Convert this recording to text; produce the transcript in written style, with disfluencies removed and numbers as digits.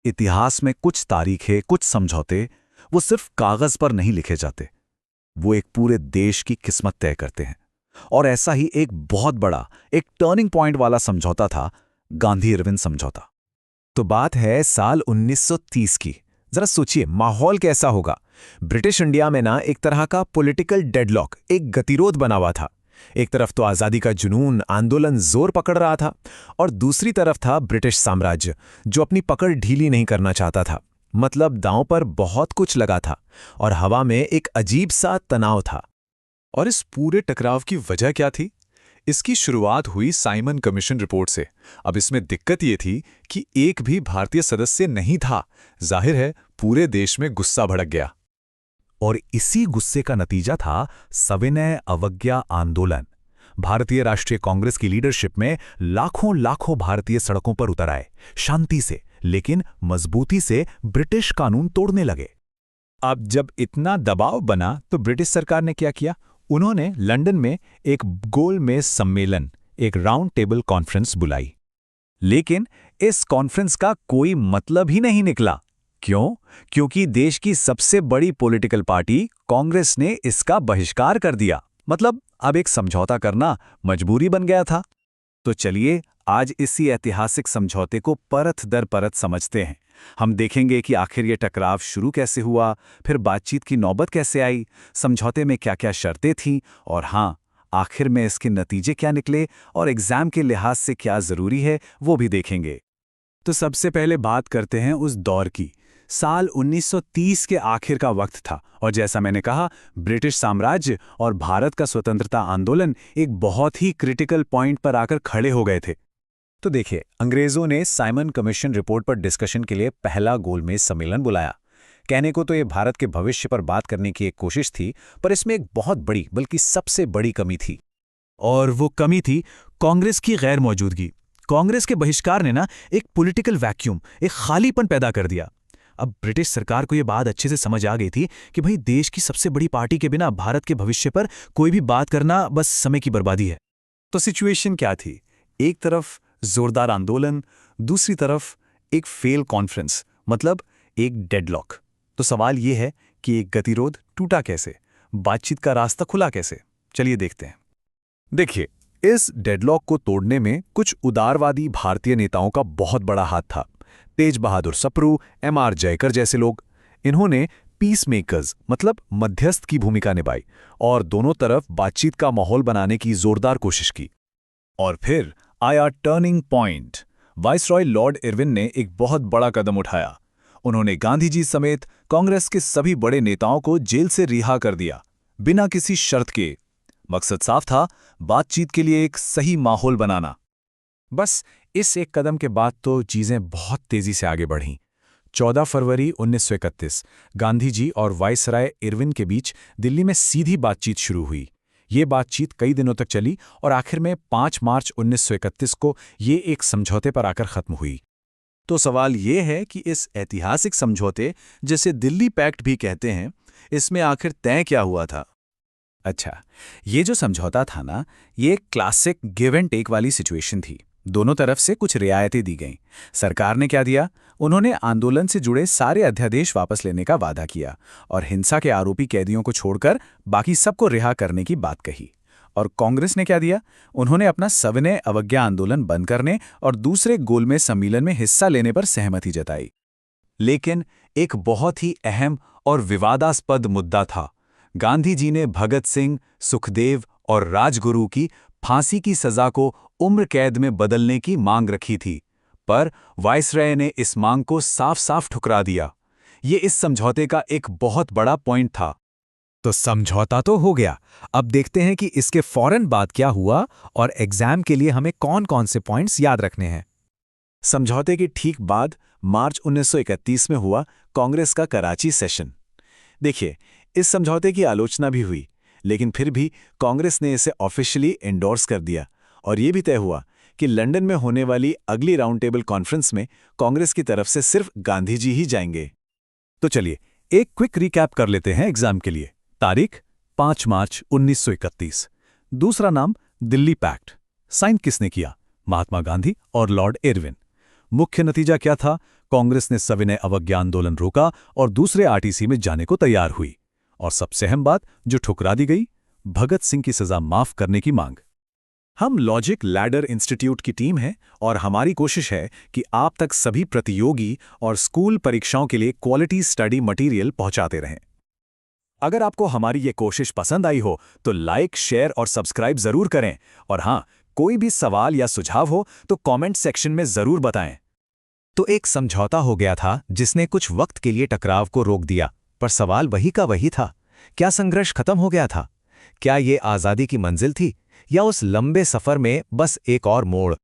इतिहास में कुछ तारीखें, कुछ समझौते वो सिर्फ कागज पर नहीं लिखे जाते, वो एक पूरे देश की किस्मत तय करते हैं। और ऐसा ही एक बहुत बड़ा, एक टर्निंग पॉइंट वाला समझौता था गांधी-इरविन समझौता। तो बात है साल 1930 की। जरा सोचिए माहौल कैसा होगा। ब्रिटिश इंडिया में ना एक तरह का पॉलिटिकल डेडलॉक, एक गतिरोध बना हुआ था। एक तरफ तो आज़ादी का जुनून, आंदोलन जोर पकड़ रहा था, और दूसरी तरफ था ब्रिटिश साम्राज्य, जो अपनी पकड़ ढीली नहीं करना चाहता था। मतलब दांव पर बहुत कुछ लगा था, और हवा में एक अजीब सा तनाव था। और इस पूरे टकराव की वजह क्या थी? इसकी शुरुआत हुई साइमन कमीशन रिपोर्ट से। अब इसमें दिक्कत ये थी कि एक भी भारतीय सदस्य नहीं था। जाहिर है पूरे देश में गुस्सा भड़क गया। और इसी गुस्से का नतीजा था सविनय अवज्ञा आंदोलन। भारतीय राष्ट्रीय कांग्रेस की लीडरशिप में लाखों लाखों भारतीय सड़कों पर उतर आए, शांति से लेकिन मजबूती से ब्रिटिश कानून तोड़ने लगे। अब जब इतना दबाव बना तो ब्रिटिश सरकार ने क्या किया? उन्होंने लंदन में एक गोलमेज सम्मेलन, एक राउंड टेबल कॉन्फ्रेंस बुलाई। लेकिन इस कॉन्फ्रेंस का कोई मतलब ही नहीं निकला। क्यों? क्योंकि देश की सबसे बड़ी पॉलिटिकल पार्टी कांग्रेस ने इसका बहिष्कार कर दिया। मतलब अब एक समझौता करना मजबूरी बन गया था। तो चलिए आज इसी ऐतिहासिक समझौते को परत दर परत समझते हैं। हम देखेंगे कि आखिर ये टकराव शुरू कैसे हुआ, फिर बातचीत की नौबत कैसे आई, समझौते में क्या-क्या शर्तें थीं, और हाँ, आखिर में इसके नतीजे क्या निकले और एग्जाम के लिहाज से क्या जरूरी है वो भी देखेंगे। तो सबसे पहले बात करते हैं उस दौर की। साल 1930 के आखिर का वक्त था, और जैसा मैंने कहा, ब्रिटिश साम्राज्य और भारत का स्वतंत्रता आंदोलन एक बहुत ही क्रिटिकल पॉइंट पर आकर खड़े हो गए थे। तो देखिए, अंग्रेजों ने साइमन कमीशन रिपोर्ट पर डिस्कशन के लिए पहला गोलमेज सम्मेलन बुलाया। कहने को तो ये भारत के भविष्य पर बात करने की एक कोशिश थी, पर इसमें एक बहुत बड़ी, बल्कि सबसे बड़ी कमी थी। और वो कमी थी कांग्रेस की गैर मौजूदगी। कांग्रेस के बहिष्कार ने ना एक पॉलिटिकल वैक्यूम, एक खालीपन पैदा कर दिया। अब ब्रिटिश सरकार को ये बात अच्छे से समझ आ गई थी कि भाई देश की सबसे बड़ी पार्टी के बिना भारत के भविष्य पर कोई भी बात करना बस समय की बर्बादी है। तो सिचुएशन क्या थी? एक तरफ जोरदार आंदोलन, दूसरी तरफ एक फेल कॉन्फ्रेंस, मतलब एक डेडलॉक। तो सवाल यह है कि एक गतिरोध टूटा कैसे, बातचीत का रास्ता खुला कैसे? चलिए देखते हैं। देखिए, इस डेडलॉक को तोड़ने में कुछ उदारवादी भारतीय नेताओं का बहुत बड़ा हाथ था। तेज बहादुर सप्रू, M.R. जयकर जैसे लोग, इन्होंने पीस मेकर्स मतलब मध्यस्थ की भूमिका निभाई और दोनों तरफ बातचीत का माहौल बनाने की जोरदार कोशिश की। और फिर आया turning point. Viceroy Lord Irwin ने एक बहुत बड़ा कदम उठाया। उन्होंने गांधी जी समेत कांग्रेस के सभी बड़े नेताओं को जेल से रिहा कर दिया, बिना किसी शर्त के। मकसद साफ था, बातचीत के लिए एक सही माहौल बनाना। बस इस एक कदम के बाद तो चीजें बहुत तेजी से आगे बढ़ीं। 14 फरवरी 1931 गांधी जी और वाइसराय इरविन के बीच दिल्ली में सीधी बातचीत शुरू हुई। ये बातचीत कई दिनों तक चली और आखिर में 5 मार्च 1931 को ये एक समझौते पर आकर खत्म हुई। तो सवाल ये है कि इस ऐतिहासिक समझौते, जिसे दिल्ली पैक्ट भी कहते हैं, इसमें आखिर तय क्या हुआ था? अच्छा, ये जो समझौता था ना, ये क्लासिक गिव एंड टेक वाली सिचुएशन थी। दोनों तरफ से कुछ रियायतें दी गईं। सरकार ने क्या दिया? उन्होंने आंदोलन से जुड़े सारे अध्यादेश वापस लेने का वादा किया और हिंसा के आरोपी कैदियों को छोड़कर बाकी सबको रिहा करने की बात कही। और कांग्रेस ने क्या दिया? उन्होंने अपना सविनय अवज्ञा आंदोलन बंद करने और दूसरे गोलमेज सम्मेलन में हिस्सा लेने पर सहमति जताई। लेकिन एक बहुत ही अहम और विवादास्पद मुद्दा था। गांधी जी ने भगत सिंह, सुखदेव और राजगुरु की फांसी की सजा को उम्र कैद में बदलने की मांग रखी थी, पर वाइसरॉय ने इस मांग को साफ-साफ ठुकरा दिया। ये इस समझौते का एक बहुत बड़ा पॉइंट था। तो समझौता तो हो गया। अब देखते हैं कि इसके फौरन बाद क्या हुआ और एग्जाम के लिए हमें कौन-कौन से पॉइंट्स याद रखने हैं। समझौते के ठीक बाद मार्च 1931 में हुआ कांग्रेस का कराची सेशन। देखिए, इस समझौते की आलोचना भी हुई, लेकिन फिर भी कांग्रेस ने इसे ऑफिशियली एंडोर्स कर दिया और यह भी तय हुआ कि लंदन में होने वाली अगली राउंड टेबल कॉन्फ्रेंस में कांग्रेस की तरफ से सिर्फ गांधी जी ही जाएंगे। तो चलिए एक क्विक रिकैप कर लेते हैं एग्जाम के लिए। तारीख 5 मार्च 1931। दूसरा नाम दिल्ली पैक्ट। साइन किसने किया? महात्मा गांधी और लॉर्ड इरविन। मुख्य नतीजा क्या था? कांग्रेस ने सविनय अवज्ञा आंदोलन रोका और दूसरे आरटीसी में जाने को तैयार हुई। और सबसे अहम बात जो ठुकरा दी गई, भगत सिंह की सजा माफ करने की मांग। हम लॉजिक लैडर इंस्टीट्यूट की टीम है और हमारी कोशिश है कि आप तक सभी प्रतियोगी और स्कूल परीक्षाओं के लिए क्वालिटी स्टडी मटेरियल पहुंचाते रहें। अगर आपको हमारी ये कोशिश पसंद आई हो तो लाइक, शेयर और सब्सक्राइब जरूर करें। और हाँ, कोई भी सवाल या सुझाव हो तो कमेंट सेक्शन में जरूर बताएं। तो एक समझौता हो गया था जिसने कुछ वक्त के लिए टकराव को रोक दिया, पर सवाल वही का वही था। क्या संघर्ष खत्म हो गया था? क्या ये आज़ादी की मंजिल थी या उस लंबे सफर में बस एक और मोड़?